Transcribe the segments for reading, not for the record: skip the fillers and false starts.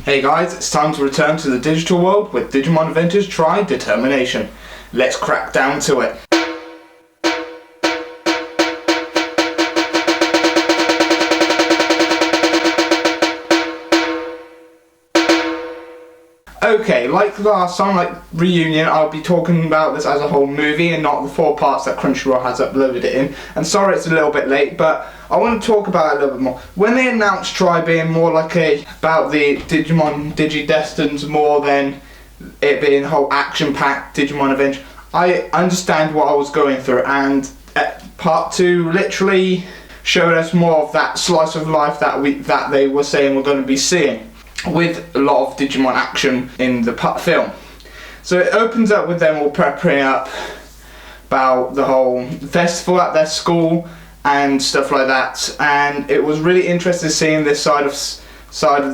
Hey guys, it's time to return to the digital world with Digimon Adventure's Tri Determination. Let's crack down to it. Okay, like last time, like Reunion, I'll be talking about this as a whole movie and not the 4 parts that Crunchyroll has uploaded it in. And sorry it's a little bit late, but I want to talk about it a little bit more. When they announced Tri being more like about the Digimon Digidestins more than it being a whole action-packed Digimon Adventure, I understand what I was going through, and part 2 literally showed us more of that slice of life that they were saying we're going to be seeing, with a lot of Digimon action in the film. So it opens up with them all preparing up about the whole festival at their school and stuff like that, and it was really interesting seeing this side of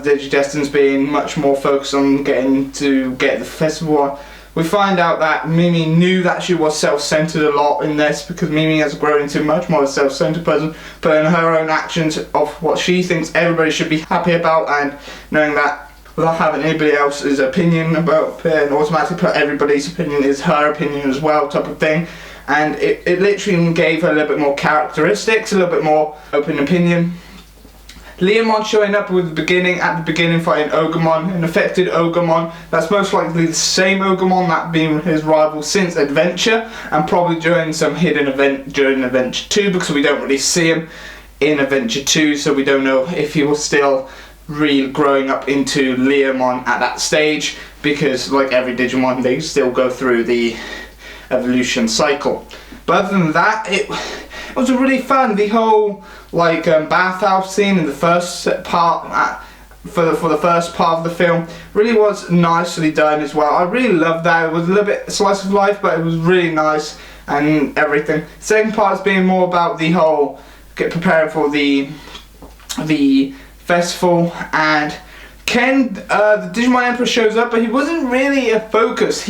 the Digidestins being much more focused on getting the festival on. We find out that Mimi knew that she was self-centered a lot in this, because Mimi has grown into much more a self-centered person, but in her own actions of what she thinks everybody should be happy about, and knowing that without having anybody else's opinion about it, and automatically put everybody's opinion is her opinion as well type of thing. And it literally gave her a little bit more characteristics, a little bit more open opinion. Leomon showing up at the beginning fighting Ogremon, an affected Ogremon that's most likely the same Ogremon that been his rival since Adventure, and probably during some hidden event during Adventure 2, because we don't really see him in Adventure 2, so we don't know if he was still really growing up into Leomon at that stage, because like every Digimon they still go through the evolution cycle. But other than that, it was really fun. The whole bathhouse scene in the first part for the first part of the film really was nicely done as well. I really loved that. It was a little bit slice of life, but it was really nice and everything. Second part is being more about the whole preparing for the festival, and Ken, the Digimon Emperor, shows up, but he wasn't really a focus.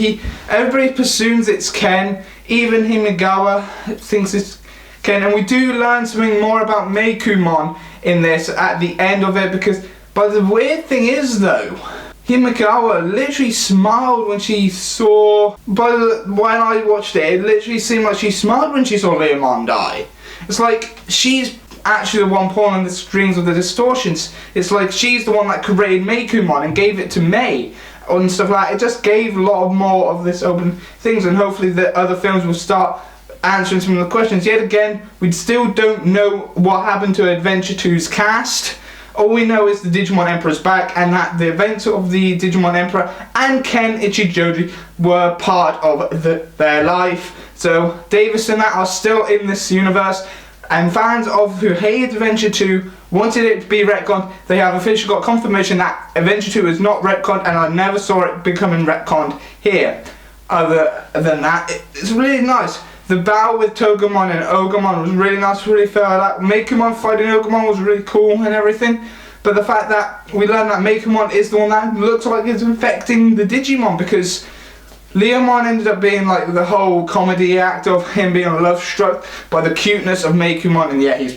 Everybody presumes it's Ken. Even Himigawa thinks it's Ken, and we do learn something more about Meikumon in this at the end of it, but the weird thing is though, Himigawa literally smiled when she saw, when I watched it, it literally seemed like she smiled when she saw Leomon die. It's like she's actually the one pulling the strings of the distortions. It's like she's the one that created Meikumon and gave it to Mei and stuff like that. It just gave a lot more of this open things, and hopefully the other films will start answering some of the questions. Yet again, we still don't know what happened to Adventure 2's cast. All we know is the Digimon Emperor's back, and that the events of the Digimon Emperor and Ken Ichijoji were part of their life. So Davis and that are still in this universe, and fans who hated Adventure 2 wanted it to be retconned. They have officially got confirmation that Adventure 2 is not retconned, and I never saw it becoming retconned here. Other than that, it's really nice. The battle with Togemon and Ogremon was really nice, really felt like that. Meikumon fighting Ogremon was really cool and everything. But the fact that we learned that Meikumon is the one that looks like it's infecting the Digimon, because Leomon ended up being like the whole comedy act of him being love struck by the cuteness of Meikumon, and yeah, him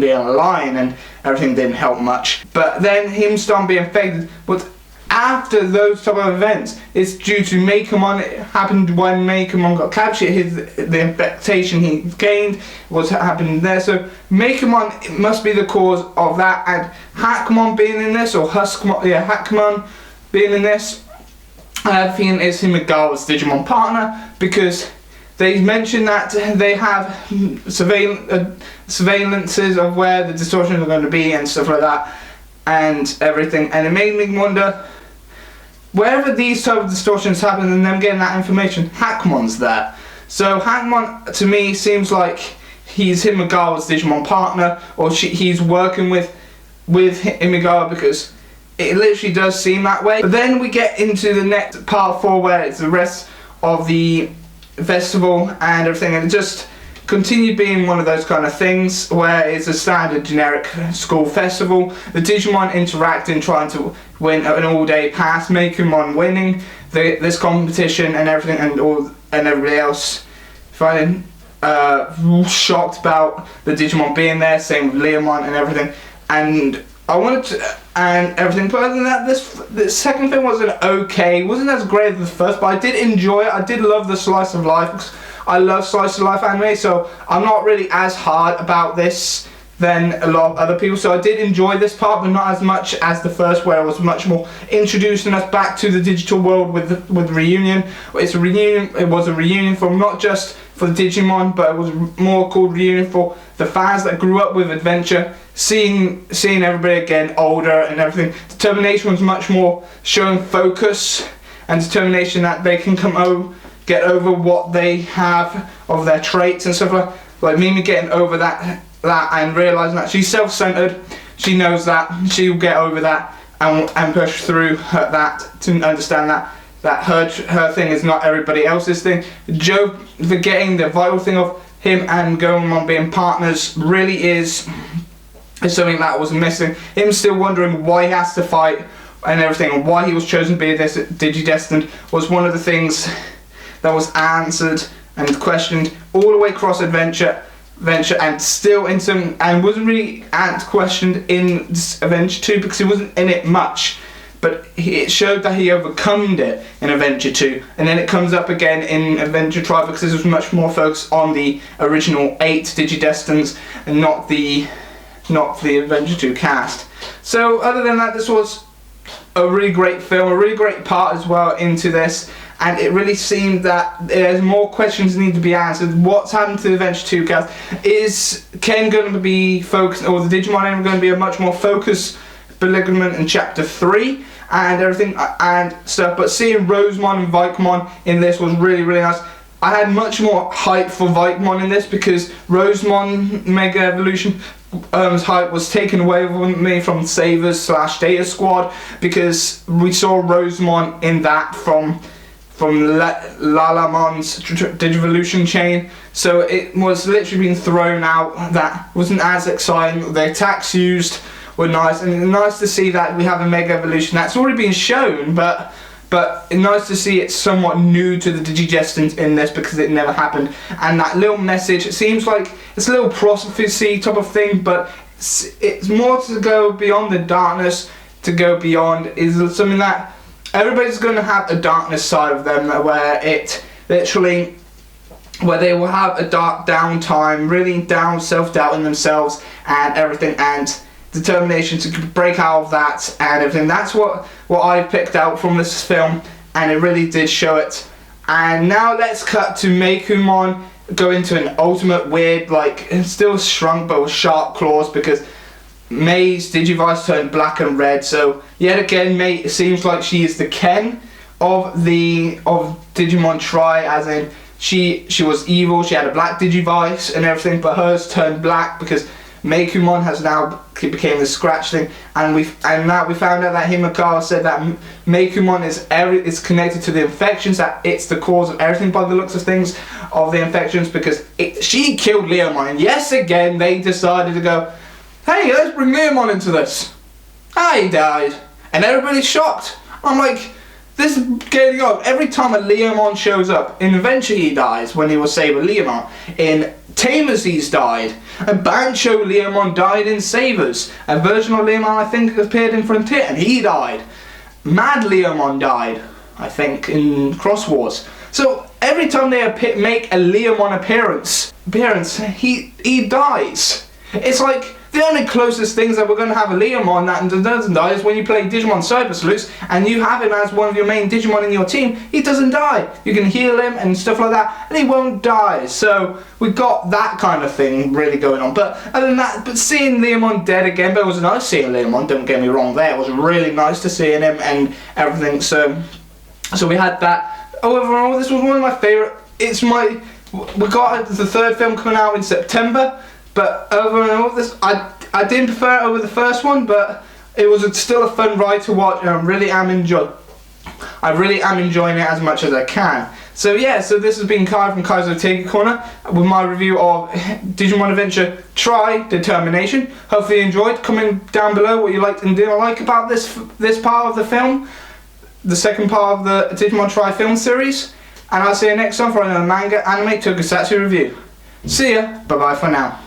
being a lion and everything didn't help much. But then him starting being infected, but after those type of events, it's due to Meikumon. It happened when Meikumon got captured. The infectation he gained was happening there. So Meikumon must be the cause of that, and Hackmon being in this, or Hackmon being in this, I think is Himigawa's Digimon partner, because they mentioned that they have surveillances of where the distortions are going to be and stuff like that and everything, and it made me wonder, wherever these type of distortions happen and them getting that information, Hackmon's there. So Hackmon to me seems like he's Himigawa's Digimon partner, or he's working with Himigawa, because it literally does seem that way. But then we get into the next part 4, where it's the rest of the festival and everything, and it just continued being one of those kind of things where it's a standard generic school festival. The Digimon interacting, trying to win an all-day pass, Meikumon winning this competition and everything, and everybody else finding shocked about the Digimon being there, same with Leomon and everything. And I wanted to, and everything, but other than that, this second film wasn't okay. It wasn't as great as the first, but I did enjoy it. I did love the slice of life, because I love slice of life anime, so I'm not really as hard about this than a lot of other people. So I did enjoy this part, but not as much as the first, where it was much more introducing us back to the digital world with Reunion. It's a reunion. It was a reunion for not just for the Digimon, but it was more called Reunion for the fans that grew up with Adventure, seeing everybody again older and everything. Determination was much more showing focus and determination that they can get over what they have of their traits and stuff like Mimi getting over that and realizing that she's self-centered. She knows that she'll get over that and push through that to understand that her thing is not everybody else's thing. Joe forgetting the vital thing of him and Gomamon being partners really is something that was missing. Him still wondering why he has to fight and everything, and why he was chosen to be this Digidestined was one of the things that was answered and questioned all the way across Adventure, and still in some, and wasn't really questioned in Adventure 2 because he wasn't in it much. But it showed that he overcome it in Adventure 2, and then it comes up again in Adventure tri because this was much more focused on the original 8 Digidestins and not the Adventure 2 cast. So other than that, this was a really great film, a really great part as well into this, and it really seemed that there's more questions that need to be answered. What's happened to the Adventure 2 cast? Is Ken going to be focused, or the Digimon are going to be a much more focused Belligerent in Chapter 3 and everything and stuff? But seeing Rosemon and Vikemon in this was really, really nice. I had much more hype for Vikemon in this because Rosemon Mega Evolution hype was taken away from me from Savers / Data Squad, because we saw Rosemon in that from Lalamon's Digivolution chain, so it was literally being thrown out. That wasn't as exciting. The attacks used were nice, and nice to see that we have a Mega Evolution that's already been shown, but nice to see it somewhat new to the Digidestins in this because it never happened. And that little message, it seems like it's a little prophecy type of thing, but it's more to go beyond the darkness, to go beyond is something that everybody's going to have a darkness side of them, where it literally, where they will have a dark downtime, really down, self-doubt in themselves and everything, and determination to break out of that and everything. That's what I picked out from this film, and it really did show it. And now let's cut to Meikumon go into an ultimate weird, like, still shrunk but with sharp claws, because Mei's Digivice turned black and red. So yet again, Mei, it seems like she is the Ken of Digimon tri, as in she was evil, she had a black Digivice and everything, but hers turned black because Meikumon has now became the scratch thing, and now we found out that Himikawa said that Meikumon is connected to the infections, that it's the cause of everything by the looks of things, of the infections, because she killed Leomon, and yes, again they decided to go, hey, let's bring Leomon into this. Ah, he died, and everybody's shocked. I'm like, this is getting on. Every time a Leomon shows up, in Adventure he dies when he was Saber Leomon. In Tamers he's died. And Bancho Leomon died in Sabers. A version of Leomon I think appeared in Frontier and he died. Mad Leomon died, I think, in Cross Wars. So every time they make a Leomon appearance, he dies. It's like the only closest things that we're going to have a Leomon that doesn't die is when you play Digimon Cyber Salutes and you have him as one of your main Digimon in your team. He doesn't die. You can heal him and stuff like that, and he won't die. So we got that kind of thing really going on. But other than that, but seeing Leomon dead again, but it was nice seeing Leomon, don't get me wrong there. It was really nice to see him and everything. So we had that. Overall, this was one of my favourite. We got the third film coming out in September. But overall, I didn't prefer it over the first one, but it was still a fun ride to watch, and I really am enjoying it as much as I can. So yeah, so this has been Kai from Kai's Otegi Corner with my review of Digimon Adventure tri Determination. Hopefully you enjoyed. Comment down below what you liked and didn't like about this part of the film, the second part of the Digimon tri film series. And I'll see you next time for another manga anime tokusatsu review. See ya, bye bye for now.